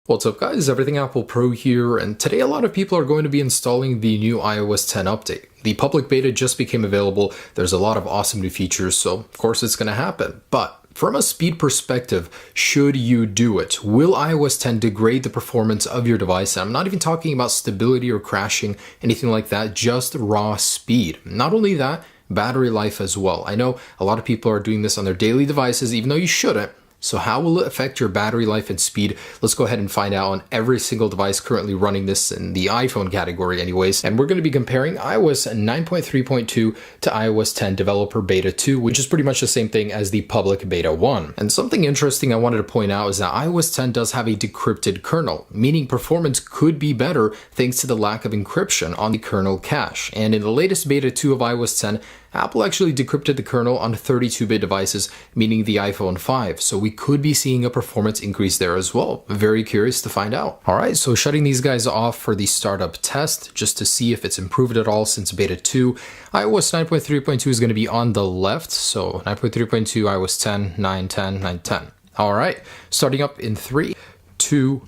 What's up guys, Everything Apple Pro here, and today a lot of people are going to be installing the new iOS 10 update. The public beta just became available, there's a lot of awesome new features, so of course it's going to happen. But from a speed perspective, should you do it? Will iOS 10 degrade the performance of your device? And I'm not even talking about stability or crashing, anything like that, just raw speed. Not only that, battery life as well. I know a lot of people are doing this on their daily devices, even though you shouldn't. So how will it affect your battery life and speed? Let's go ahead and find out on every single device currently running this in the iPhone category anyways. And we're going to be comparing iOS 9.3.2 to iOS 10 Developer Beta 2, which is pretty much the same thing as the public Beta 1. And something interesting I wanted to point out is that iOS 10 does have a decrypted kernel, meaning performance could be better thanks to the lack of encryption on the kernel cache. And in the latest Beta 2 of iOS 10, Apple actually decrypted the kernel on 32-bit devices, meaning the iPhone 5. So we could be seeing a performance increase there as well. Very curious to find out. All right, so shutting these guys off for the startup test, just to see if it's improved at all since Beta 2. iOS 9.3.2 is going to be on the left. So 9.3.2, iOS 10, 9.10, 9.10. All right, starting up in 3, 2,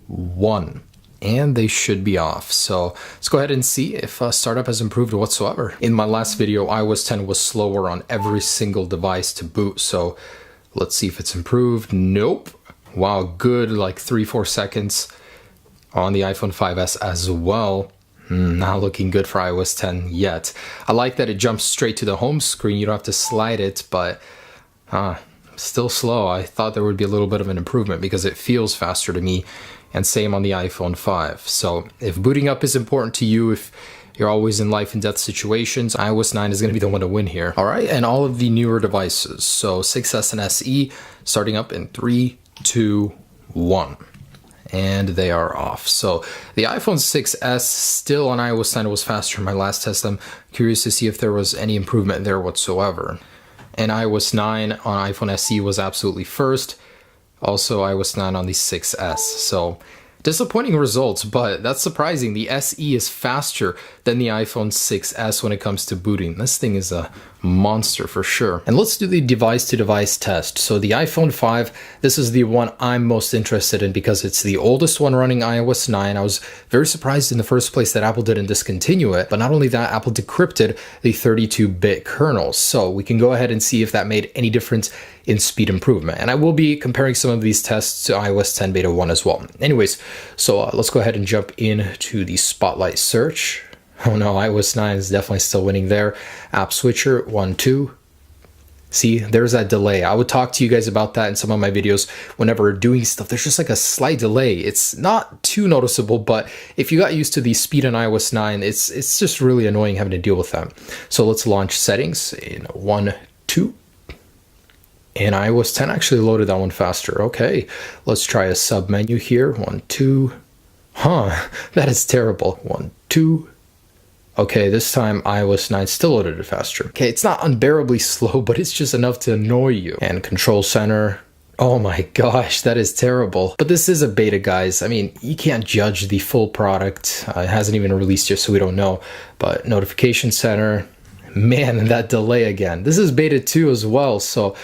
1. And they should be off. So let's go ahead and see if startup has improved whatsoever. In my last video, iOS 10 was slower on every single device to boot. So let's see if it's improved. Nope. Wow, good, like 3-4 seconds on the iPhone 5S as well. Not looking good for iOS 10 yet. I like that it jumps straight to the home screen. You don't have to slide it, but still slow. I thought there would be a little bit of an improvement because it feels faster to me. And same on the iPhone 5. So if booting up is important to you, if you're always in life and death situations, iOS 9 is going to be the one to win here. All right, and all of the newer devices. So 6S and SE starting up in 3, 2, 1. And they are off. So the iPhone 6S still on iOS 9 was faster in my last test. I'm curious to see if there was any improvement there whatsoever. And iOS 9 on iPhone SE was absolutely first. Also iOS 9 on the 6S. So disappointing results, but that's surprising. The SE is faster than the iPhone 6S when it comes to booting. This thing is a monster for sure. And let's do the device-to-device test. So the iPhone 5, this is the one I'm most interested in because it's the oldest one running iOS 9. I was very surprised in the first place that Apple didn't discontinue it, but not only that, Apple decrypted the 32-bit kernel. So we can go ahead and see if that made any difference in speed improvement. And I will be comparing some of these tests to iOS 10 Beta 1 as well. Anyways, so let's go ahead and jump into the Spotlight search. Oh no, iOS 9 is definitely still winning there. App switcher, 1, 2. See, there's that delay. I would talk to you guys about that in some of my videos whenever doing stuff. There's just like a slight delay. It's not too noticeable, but if you got used to the speed on iOS 9, it's just really annoying having to deal with that. So let's launch settings in 1, 2. And iOS 10 actually loaded that one faster. Okay, let's try a sub menu here. 1, 2. That is terrible. 1, 2. Okay, this time iOS 9 still loaded it faster. Okay, it's not unbearably slow, but it's just enough to annoy you. And control center. Oh my gosh, that is terrible. But this is a beta, guys. I mean, you can't judge the full product. It hasn't even released yet, so we don't know. But notification center. Man, that delay again. This is beta 2 as well, so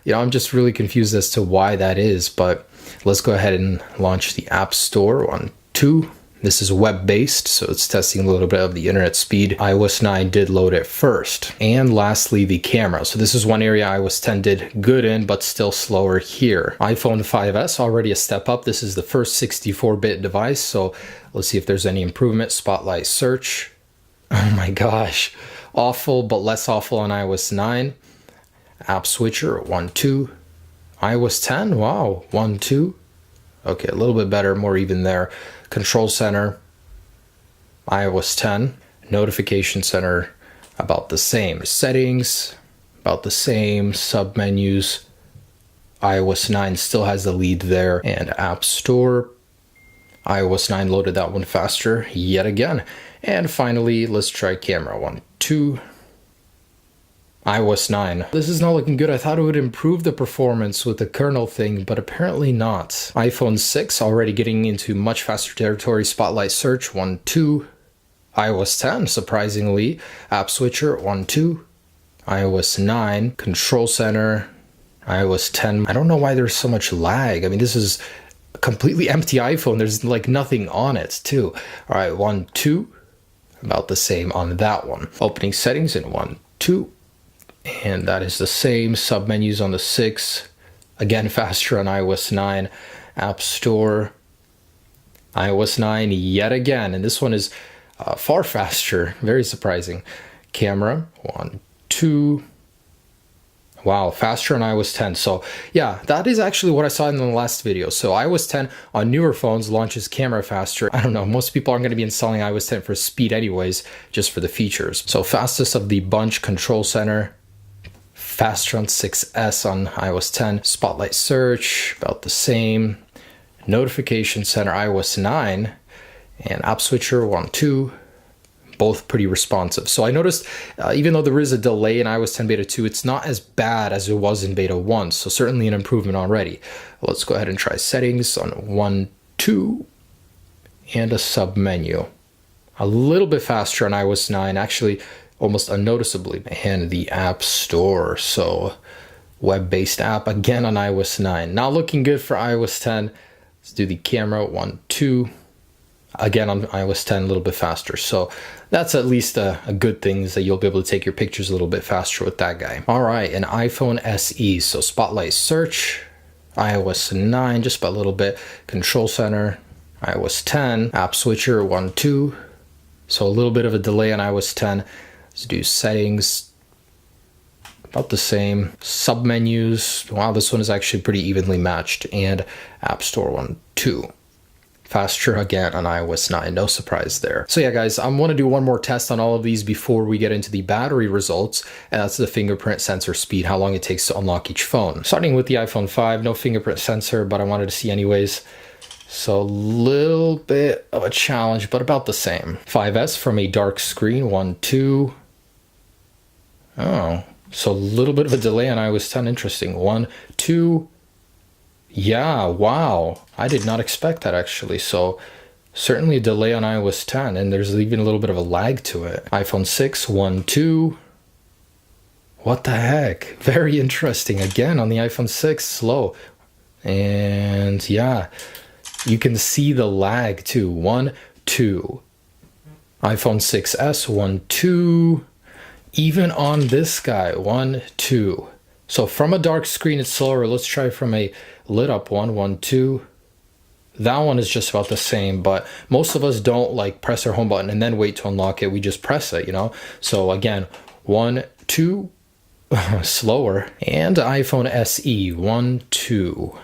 I'm just really confused as to why that is, but let's go ahead and launch the App Store. 1, 2. This is web-based, so it's testing a little bit of the internet speed. iOS 9 did load it first. And lastly, the camera. So this is one area iOS 10 did good in, but still slower here. iPhone 5S already a step up. This is the first 64-bit device, so let's see if there's any improvement. Spotlight search. Oh my gosh. Awful, but less awful on iOS 9. App switcher, 1, 2. iOS 10, wow, 1, 2. Okay, a little bit better, more even there. Control center, iOS 10. Notification center, about the same. Settings, about the same. Submenus, iOS 9 still has the lead there. And App Store, iOS 9 loaded that one faster yet again. And finally, let's try camera, 1, 2. iOS 9. This is not looking good. I thought it would improve the performance with the kernel thing, but apparently not. iPhone 6 already getting into much faster territory. Spotlight search, 1, 2. iOS 10, surprisingly. App switcher, 1, 2. iOS 9. Control center, iOS 10. I don't know why there's so much lag. I mean, this is a completely empty iPhone. There's like nothing on it too. All right, 1, 2, about the same on that one. Opening settings in 1, 2, and that is the same. Submenus on the 6, again faster on iOS 9. App Store, iOS 9 yet again, and this one is far faster, very surprising. Camera, 1, 2, wow, faster on iOS 10. So yeah, that is actually what I saw in the last video. So iOS 10 on newer phones launches camera faster. I don't know, most people aren't going to be installing iOS 10 for speed anyways, just for the features. So fastest of the bunch, Control Center, faster on 6S on iOS 10. Spotlight Search, about the same. Notification Center, iOS 9. And App Switcher, 1, 2. Both pretty responsive. So I noticed even though there is a delay in iOS 10 Beta 2, it's not as bad as it was in Beta 1. So certainly an improvement already. Let's go ahead and try settings on 1, 2, and a sub menu. A little bit faster on iOS 9, actually almost unnoticeably. And the App Store. So web-based app again on iOS 9. Not looking good for iOS 10. Let's do the camera, 1, 2. Again on iOS 10 a little bit faster, so that's at least a good thing, is that you'll be able to take your pictures a little bit faster with that guy. All right, an iPhone SE, so Spotlight Search, iOS 9 just by a little bit, Control Center, iOS 10, App Switcher 1, 2, so a little bit of a delay on iOS 10. Let's do settings, about the same. Submenus, wow, this one is actually pretty evenly matched, and App Store 1, 2. Faster again on iOS 9, no surprise there. So yeah guys, I want to do one more test on all of these before we get into the battery results, and that's the fingerprint sensor speed, how long it takes to unlock each phone. Starting with the iPhone 5, no fingerprint sensor, but I wanted to see anyways. So a little bit of a challenge, but about the same. 5S from a dark screen, 1, 2. Oh, so a little bit of a delay on iOS 10, interesting. 1, 2. Yeah, wow. I did not expect that actually. So certainly a delay on iOS 10, and there's even a little bit of a lag to it. iPhone 6, 1, 2. What the heck? Very interesting. Again, on the iPhone 6, slow. And yeah, you can see the lag too. 1, 2. iPhone 6S, 1, 2. Even on this guy, 1, 2. So from a dark screen, it's slower. Let's try from a lit up one, 1, 2. That one is just about the same, but most of us don't like press our home button and then wait to unlock it. We just press it, you know? So again, 1, 2, slower. And iPhone SE, 1, 2.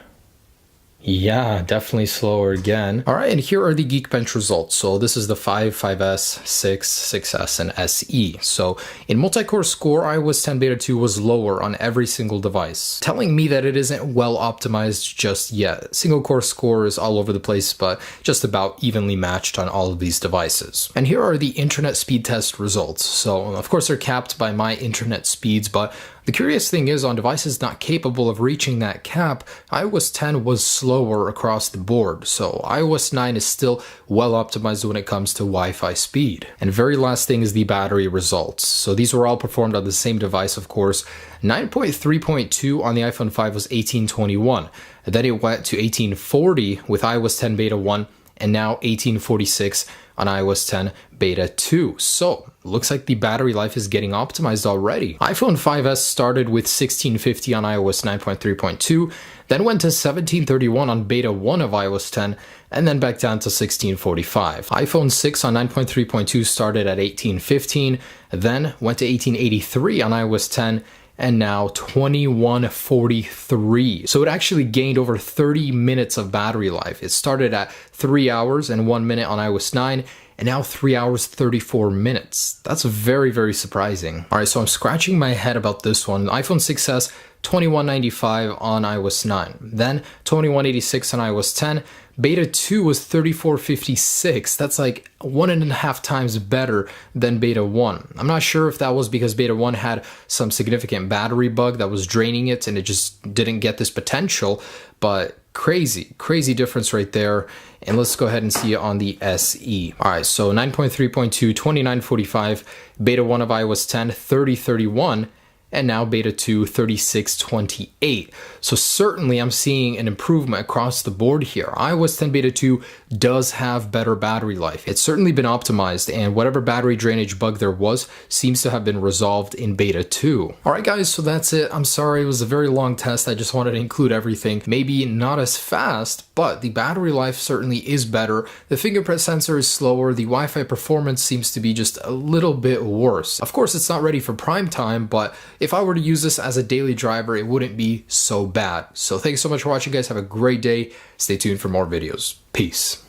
Yeah, definitely slower again. All right, and here are the Geekbench results. So this is the 5, 5S, 6, 6S, and SE. So in multi-core score, iOS 10 Beta 2 was lower on every single device, telling me that it isn't well optimized just yet. Single core score is all over the place, but just about evenly matched on all of these devices. And here are the internet speed test results. So of course they're capped by my internet speeds, but the curious thing is, on devices not capable of reaching that cap, iOS 10 was slower across the board, so iOS 9 is still well optimized when it comes to Wi-Fi speed. And very last thing is the battery results. So these were all performed on the same device, of course. 9.3.2 on the iPhone 5 was 1821. Then it went to 1840 with iOS 10 Beta 1, and now 1846 on iOS 10 Beta 2. So looks like the battery life is getting optimized already. iPhone 5S started with 1650 on iOS 9.3.2, then went to 1731 on Beta 1 of iOS 10, and then back down to 1645. iPhone 6 on 9.3.2 started at 1815, then went to 1883 on iOS 10, and now 2143. So it actually gained over 30 minutes of battery life. It started at 3 hours and 1 minute on iOS 9, and now 3 hours 34 minutes. That's very, very surprising. All right, so I'm scratching my head about this one. iPhone 6S, 2195 on iOS 9, then 2186 on iOS 10. Beta 2 was 3456. That's like 1.5 times better than Beta 1. I'm not sure if that was because Beta 1 had some significant battery bug that was draining it and it just didn't get this potential, but crazy difference right there. And let's go ahead and see it on the SE. All right, so 9.3.2, 2945, Beta 1 of iOS 10, 3031, and now beta 2 3628. So certainly I'm seeing an improvement across the board here. iOS 10 beta 2 does have better battery life. It's certainly been optimized, and whatever battery drainage bug there was seems to have been resolved in beta 2. Alright guys, so that's it. I'm sorry it was a very long test. I just wanted to include everything. Maybe not as fast, but the battery life certainly is better. The fingerprint sensor is slower. The Wi-Fi performance seems to be just a little bit worse. Of course, it's not ready for prime time, but if I were to use this as a daily driver, it wouldn't be so bad. So thanks so much for watching, guys. Have a great day. Stay tuned for more videos. Peace.